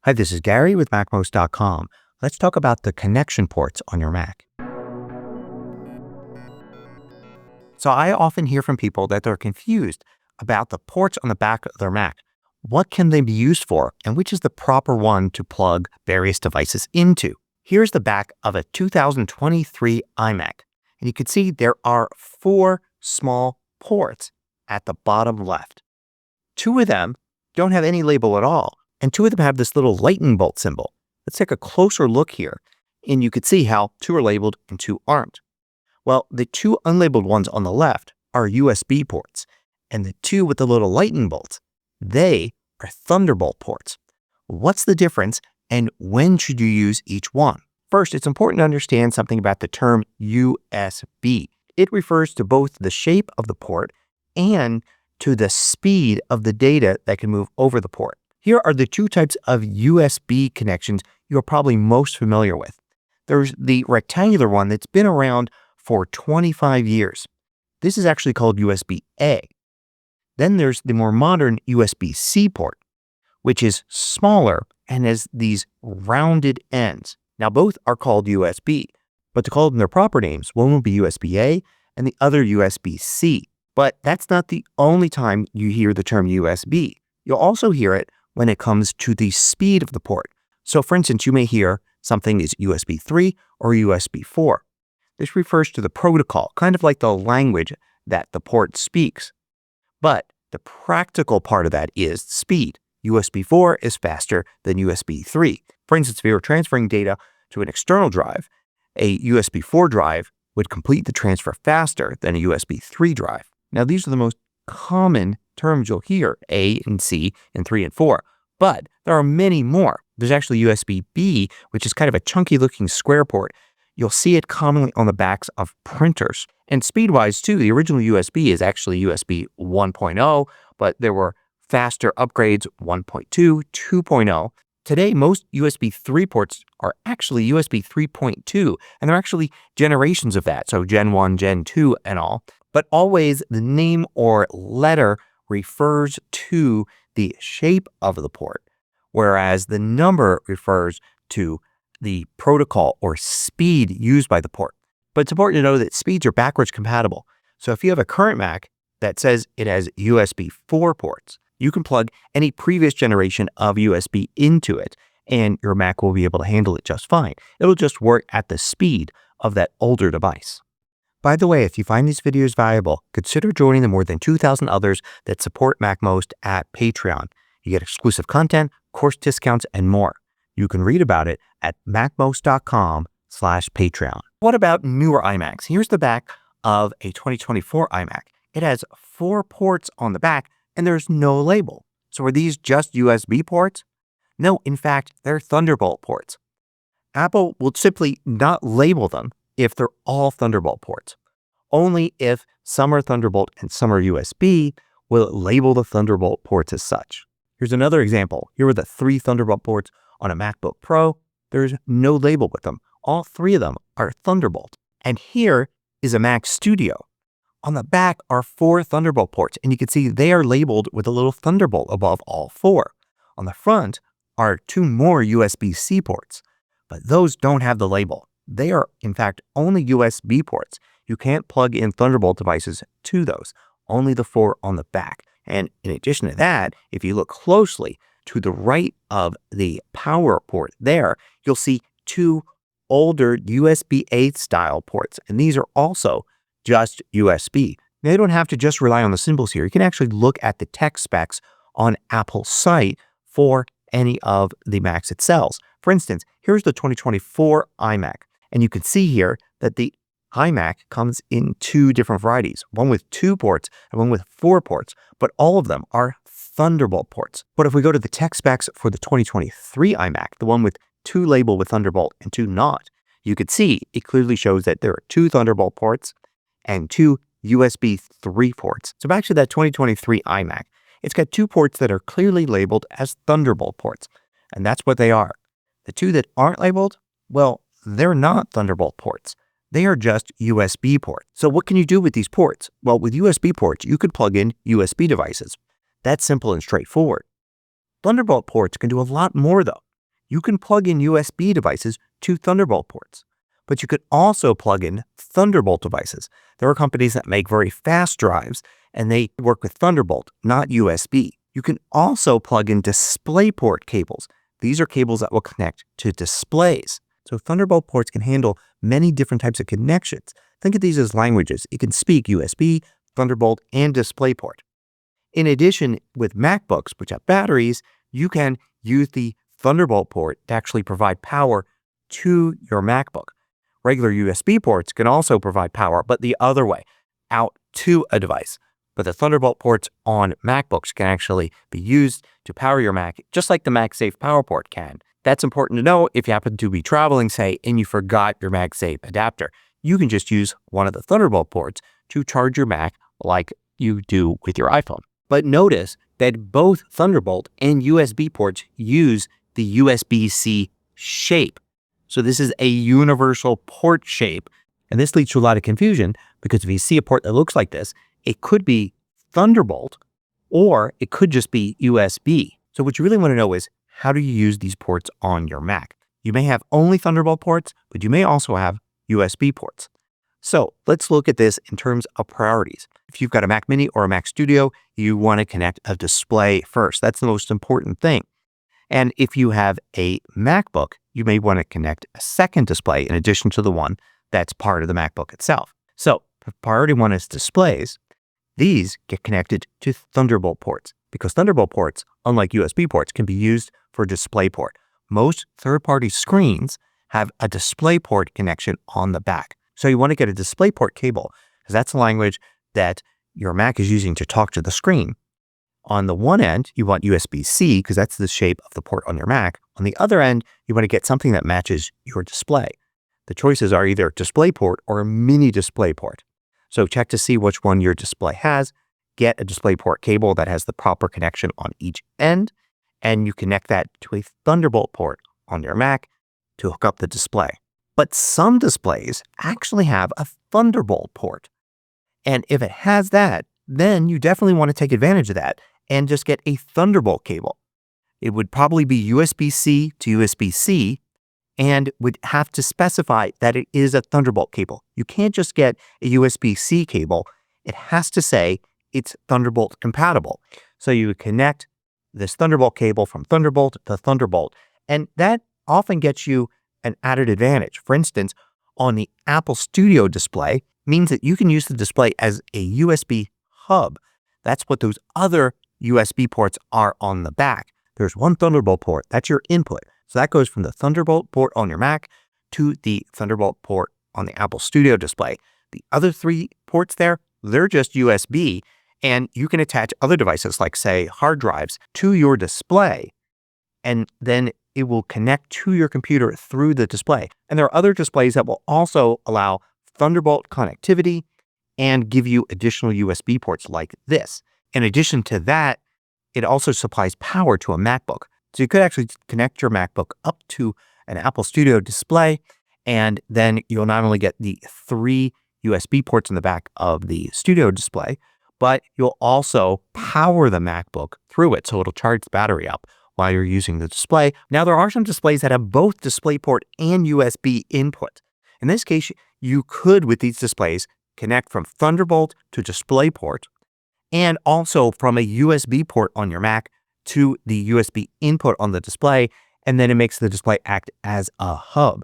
Hi, this is Gary with MACMOST.com. Let's talk about the connection ports on your Mac. So I often hear from people that they're confused about the ports on the back of their Mac. What can they be used for, and which is the proper one to plug various devices into? Here's the back of a 2023 iMac. And you can see there are 4 small ports at the bottom left. 2 of them don't have any label at all, and 2 of them have this little lightning bolt symbol. Let's take a closer look here, and you can see how 2 are labeled and 2 aren't. Well, the 2 unlabeled ones on the left are USB ports, and the 2 with the little lightning bolts, they are Thunderbolt ports. What's the difference, and when should you use each one? First, it's important to understand something about the term USB. It refers to both the shape of the port and to the speed of the data that can move over the port. Here are the 2 types of USB connections you're probably most familiar with. There's the rectangular one that's been around for 25 years. This is actually called USB-A. Then there's the more modern USB-C port, which is smaller and has these rounded ends. Now, both are called USB, but to call them their proper names, one will be USB-A and the other USB-C. But that's not the only time you hear the term USB. You'll also hear it when it comes to the speed of the port. So for instance, you may hear something is USB 3 or USB 4. This refers to the protocol, kind of like the language that the port speaks. But the practical part of that is speed. USB 4 is faster than USB 3. For instance, if you were transferring data to an external drive, a USB 4 drive would complete the transfer faster than a USB 3 drive. Now, these are the most common terms you'll hear, A and C and 3 and 4, but there are many more. There's actually USB-B, which is kind of a chunky looking square port. You'll see it commonly on the backs of printers. And speed-wise too, the original USB is actually USB 1.0, but there were faster upgrades 1.2, 2.0. Today, most USB 3 ports are actually USB 3.2, and they're actually generations of that, so Gen 1, Gen 2, and all. But always the name or letter refers to the shape of the port, whereas the number refers to the protocol or speed used by the port. But it's important to know that speeds are backwards compatible. So if you have a current Mac that says it has USB 4 ports, you can plug any previous generation of USB into it, and your Mac will be able to handle it just fine. It'll just work at the speed of that older device. By the way, if you find these videos valuable, consider joining the more than 2,000 others that support MACMOST at Patreon. You get exclusive content, course discounts, and more. You can read about it at MACMOST.com/Patreon. What about newer iMacs? Here's the back of a 2024 iMac. It has 4 ports on the back, and there's no label. So are these just USB ports? No, in fact, they're Thunderbolt ports. Apple will simply not label them if they're all Thunderbolt ports. Only if some are Thunderbolt and some are USB will it label the Thunderbolt ports as such. Here's another example. Here are the 3 Thunderbolt ports on a MacBook Pro. There's no label with them. All 3 of them are Thunderbolt. And here is a Mac Studio. On the back are 4 Thunderbolt ports, and you can see they are labeled with a little Thunderbolt above all 4. On the front are 2 more USB-C ports, but those don't have the label. They are, in fact, only USB ports. You can't plug in Thunderbolt devices to those, only the 4 on the back. And in addition to that, if you look closely to the right of the power port there, you'll see 2 older USB-A style ports, and these are also just USB. Now, you don't have to just rely on the symbols here. You can actually look at the tech specs on Apple's site for any of the Macs it sells. For instance, here's the 2024 iMac. And you can see here that the iMac comes in 2 different varieties, one with 2 ports and one with 4 ports, but all of them are Thunderbolt ports. But if we go to the tech specs for the 2023 iMac, the one with 2 labeled with Thunderbolt and 2 not, you could see it clearly shows that there are 2 Thunderbolt ports and 2 USB 3 ports. So back to that 2023 iMac, it's got 2 ports that are clearly labeled as Thunderbolt ports, and that's what they are. The 2 that aren't labeled, well, they're not Thunderbolt ports. They are just USB ports. So what can you do with these ports? Well, with USB ports, you could plug in USB devices. That's simple and straightforward. Thunderbolt ports can do a lot more though. you can plug in USB devices to Thunderbolt ports. But you could also plug in Thunderbolt devices. There are companies that make very fast drives, and they work with Thunderbolt, not USB. You can also plug in DisplayPort cables. These are cables that will connect to displays. So Thunderbolt ports can handle many different types of connections. Think of these as languages. It can speak USB, Thunderbolt, and DisplayPort. In addition, with MacBooks, which have batteries, you can use the Thunderbolt port to actually provide power to your MacBook. Regular USB ports can also provide power, but the other way, out to a device. But the Thunderbolt ports on MacBooks can actually be used to power your Mac, just like the MagSafe power port can. That's important to know if you happen to be traveling, say, and you forgot your MagSafe adapter. You can just use one of the Thunderbolt ports to charge your Mac like you do with your iPhone. But notice that both Thunderbolt and USB ports use the USB-C shape. So this is a universal port shape. And this leads to a lot of confusion because if you see a port that looks like this, it could be Thunderbolt or it could just be USB. So what you really want to know is, how do you use these ports on your Mac? You may have only Thunderbolt ports, but you may also have USB ports. So let's look at this in terms of priorities. If you've got a Mac Mini or a Mac Studio, you want to connect a display first. That's the most important thing. And if you have a MacBook, you may want to connect a second display in addition to the one that's part of the MacBook itself. So priority one is displays. These get connected to Thunderbolt ports because Thunderbolt ports, unlike USB ports, can be used for DisplayPort. Most third-party screens have a DisplayPort connection on the back. So you want to get a DisplayPort cable because that's the language that your Mac is using to talk to the screen. On the one end, you want USB-C because that's the shape of the port on your Mac. On the other end, you want to get something that matches your display. The choices are either DisplayPort or a mini DisplayPort. So check to see which one your display has. Get a DisplayPort cable that has the proper connection on each end, and you connect that to a Thunderbolt port on your Mac to hook up the display. But some displays actually have a Thunderbolt port. And if it has that, then you definitely want to take advantage of that and just get a Thunderbolt cable. It would probably be USB-C to USB-C and would have to specify that it is a Thunderbolt cable. You can't just get a USB-C cable. It has to say it's Thunderbolt compatible. So you would connect this Thunderbolt cable from Thunderbolt to Thunderbolt, and that often gets you an added advantage. For instance, on the Apple Studio display means that you can use the display as a USB hub. That's what those other USB ports are on the back. There's one Thunderbolt port. That's your input. So that goes from the Thunderbolt port on your Mac to the Thunderbolt port on the Apple Studio display. The other three ports there, they're just USB, and you can attach other devices like, say, hard drives to your display, and then it will connect to your computer through the display. And there are other displays that will also allow Thunderbolt connectivity and give you additional USB ports like this. In addition to that, it also supplies power to a MacBook. So you could actually connect your MacBook up to an Apple Studio display, and then you'll not only get the 3 USB ports in the back of the Studio display, but you'll also power the MacBook through it, so it'll charge the battery up while you're using the display. Now, there are some displays that have both DisplayPort and USB input. In this case, you could, with these displays, connect from Thunderbolt to DisplayPort and also from a USB port on your Mac to the USB input on the display, and then it makes the display act as a hub.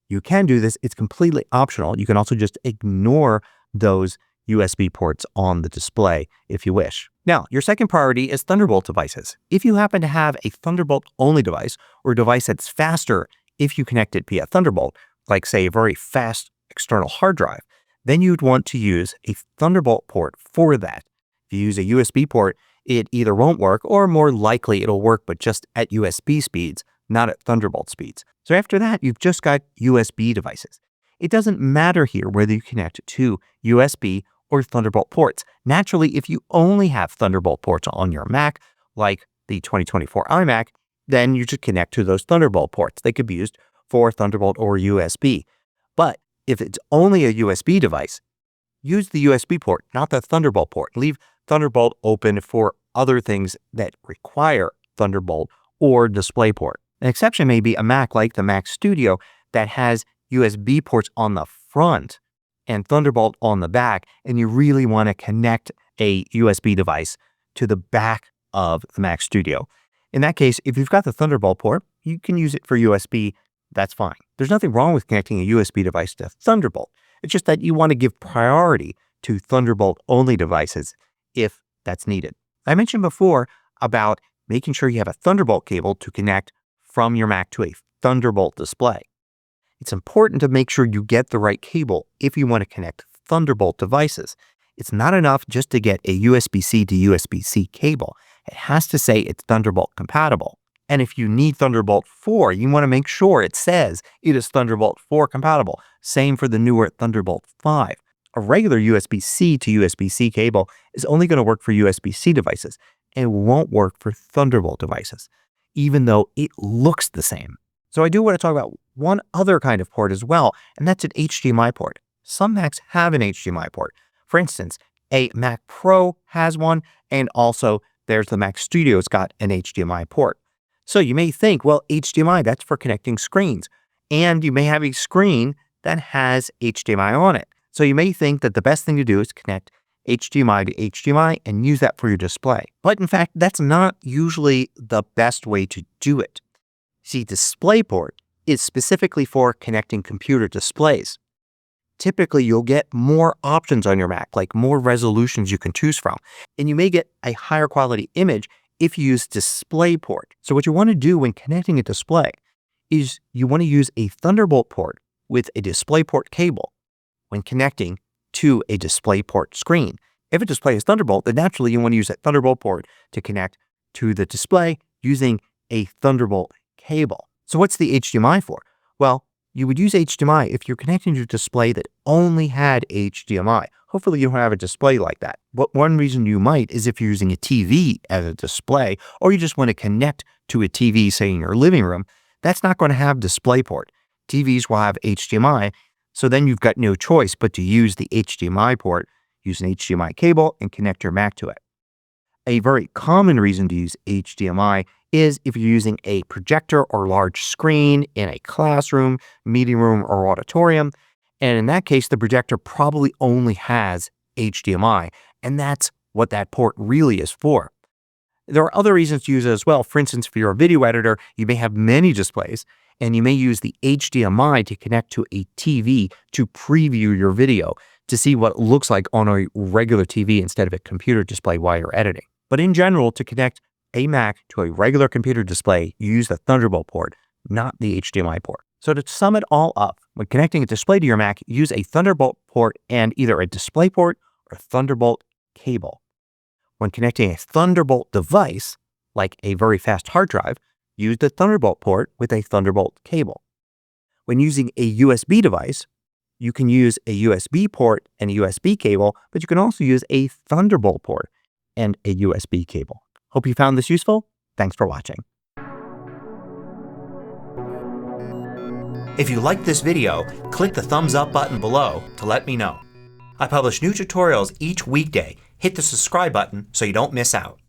You can do this. It's completely optional. You can also just ignore those USB ports on the display if you wish. Now, your second priority is Thunderbolt devices. If you happen to have a Thunderbolt-only device or a device that's faster if you connect it via Thunderbolt, like, say, a very fast external hard drive, then you'd want to use a Thunderbolt port for that. If you use a USB port, it either won't work or more likely it'll work, but just at USB speeds, not at Thunderbolt speeds. So after that, you've just got USB devices. It doesn't matter here whether you connect to USB or Thunderbolt ports. Naturally, if you only have Thunderbolt ports on your Mac, like the 2024 iMac, then you should connect to those Thunderbolt ports. They could be used for Thunderbolt or USB. But if it's only a USB device, use the USB port, not the Thunderbolt port. Leave Thunderbolt open for other things that require Thunderbolt or DisplayPort. An exception may be a Mac like the Mac Studio that has USB ports on the front and Thunderbolt on the back, and you really want to connect a USB device to the back of the Mac Studio. In that case, if you've got the Thunderbolt port, you can use it for USB. That's fine. There's nothing wrong with connecting a USB device to Thunderbolt. It's just that you want to give priority to Thunderbolt-only devices if that's needed. I mentioned before about making sure you have a Thunderbolt cable to connect from your Mac to a Thunderbolt display. It's important to make sure you get the right cable if you want to connect Thunderbolt devices. It's not enough just to get a USB-C to USB-C cable. It has to say it's Thunderbolt compatible. And if you need Thunderbolt 4, you want to make sure it says it is Thunderbolt 4 compatible. Same for the newer Thunderbolt 5. A regular USB-C to USB-C cable is only going to work for USB-C devices and won't work for Thunderbolt devices, even though it looks the same. So I do want to talk about one other kind of port as well, and that's an HDMI port. Some Macs have an HDMI port. For instance, a Mac Pro has one, and also there's the Mac Studio. It's got an HDMI port. So you may think, well, HDMI, that's for connecting screens. And you may have a screen that has HDMI on it. So you may think that the best thing to do is connect HDMI to HDMI and use that for your display. But in fact, that's not usually the best way to do it. See, DisplayPort is specifically for connecting computer displays. Typically, you'll get more options on your Mac, like more resolutions you can choose from. And you may get a higher quality image if you use DisplayPort. So what you want to do when connecting a display is you want to use a Thunderbolt port with a DisplayPort cable when connecting to a DisplayPort screen. If a display is Thunderbolt, then naturally you want to use that Thunderbolt port to connect to the display using a Thunderbolt cable. So what's the HDMI for? Well, you would use HDMI if you're connecting to a display that only had HDMI. Hopefully you don't have a display like that. But one reason you might is if you're using a TV as a display, or you just want to connect to a TV, say in your living room, that's not going to have DisplayPort. TVs will have HDMI, so then you've got no choice but to use the HDMI port, use an HDMI cable, and connect your Mac to it. A very common reason to use HDMI is if you're using a projector or large screen in a classroom, meeting room, or auditorium. And in that case, the projector probably only has HDMI, and that's what that port really is for. There are other reasons to use it as well. For instance, for your video editor, you may have many displays, and you may use the HDMI to connect to a TV to preview your video to see what it looks like on a regular TV instead of a computer display while you're editing. But in general, to connect a Mac to a regular computer display, you use the Thunderbolt port, not the HDMI port. So to sum it all up, when connecting a display to your Mac, use a Thunderbolt port and either a DisplayPort or Thunderbolt cable. When connecting a Thunderbolt device, like a very fast hard drive, use the Thunderbolt port with a Thunderbolt cable. When using a USB device, you can use a USB port and a USB cable, but you can also use a Thunderbolt port and a USB cable. Hope you found this useful. Thanks for watching. If you liked this video, click the thumbs up button below to let me know. I publish new tutorials each weekday. Hit the subscribe button so you don't miss out.